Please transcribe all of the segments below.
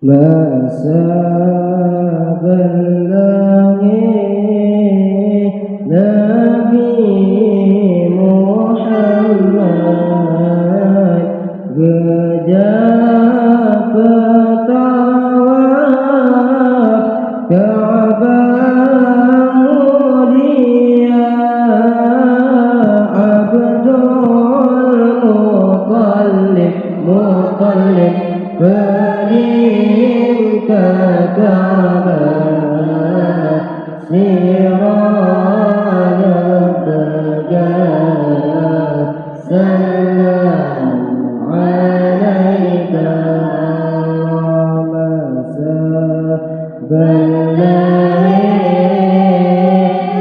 Masa berlangit Nabi Muhammad gejap bertawaf Ka'bah mulia Abdul Muttalib perintah Ka'bah sirana tegar salam alaika masa berlahir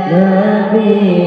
Nabi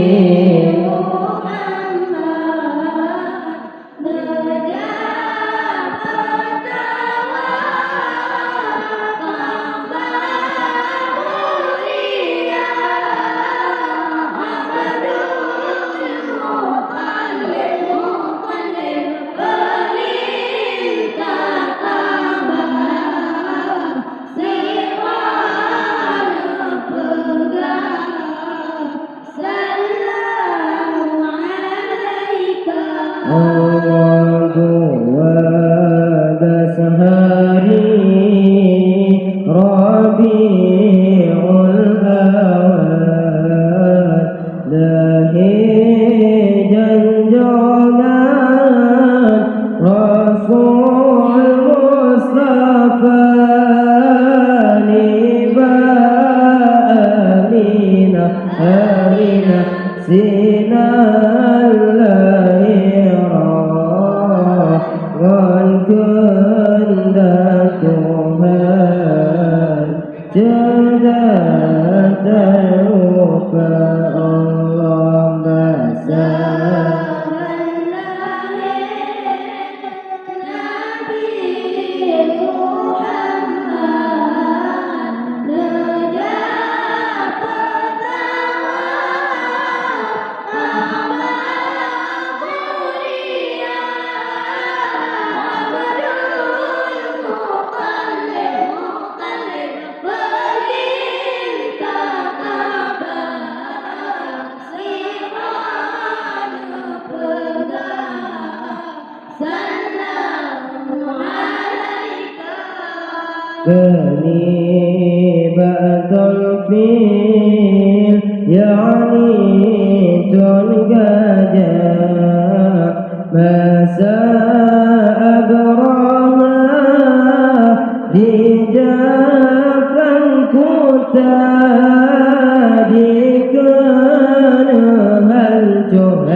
كلمة الفيل يعني تنجا masa abrahah dijabkan kota dikena hancur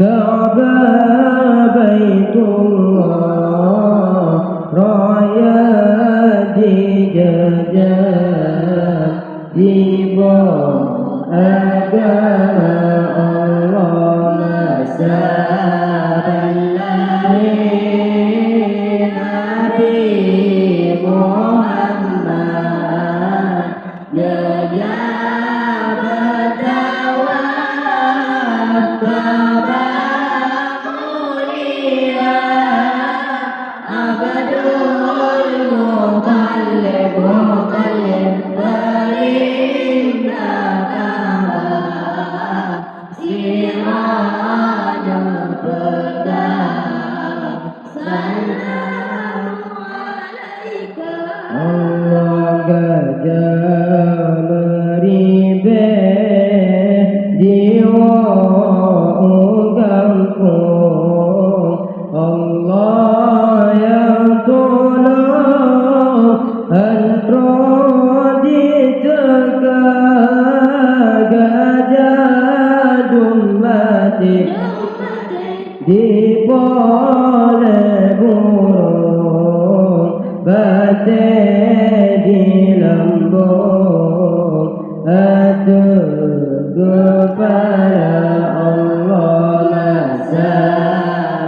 Ka'bah Baitullah raya dijajah di bawah agama Allah masa berlahir Nabi Muhammad gejap bertawaf Ka'bah mulia Abdul Muttalib perintah Ka'bah sirana pegang salam alaika Allah gajah meribeh jiwa kampung Allah yang tolong antro ditegak gajah mati di boleh burung batik di lambung atuh kepada Allah masa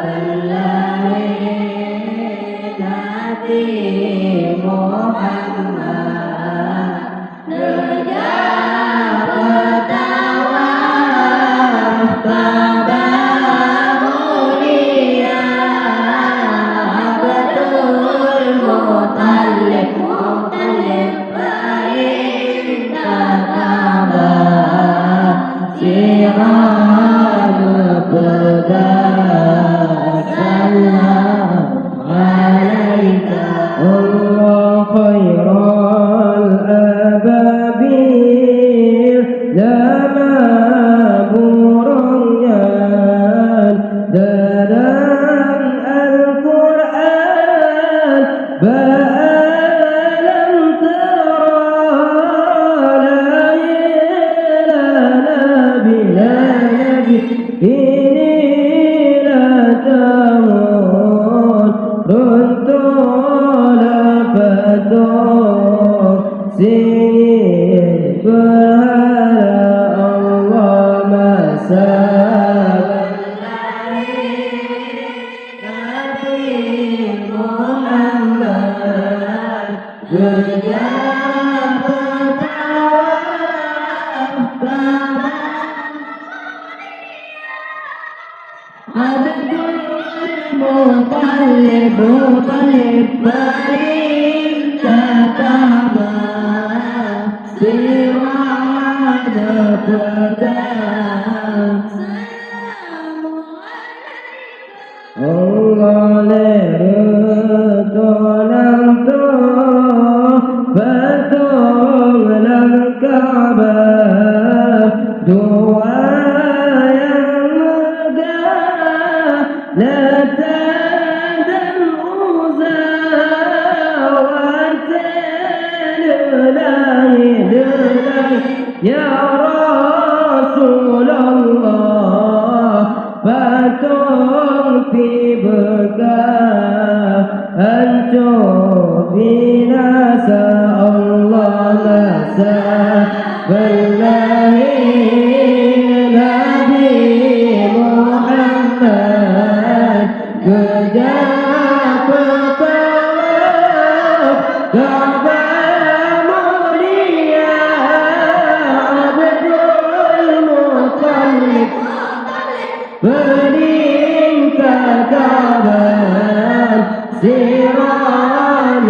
berlahir Nabi Muhammad gejap bertawaf Ka'bah mulia Abdul Muttalib سيران بدا سلام عليك الله خير الأبابيل لما بريان دلال القرآن فألم ترى لا نبي إني لا تموت رد لفتون سنين فهلا الله مساء نبي محمد بجاب عبد المطلب بريد كتابا سواد بدا Allah lertolam to betul langkaba doa yang megah latadan uzawatan ya Rasulullah fatong fi bekah antum binasa Allah nasa billahi Nabi Muhammad kejap tawaf Ka'bah mulia Abdul Muttalib meningkatkan sirat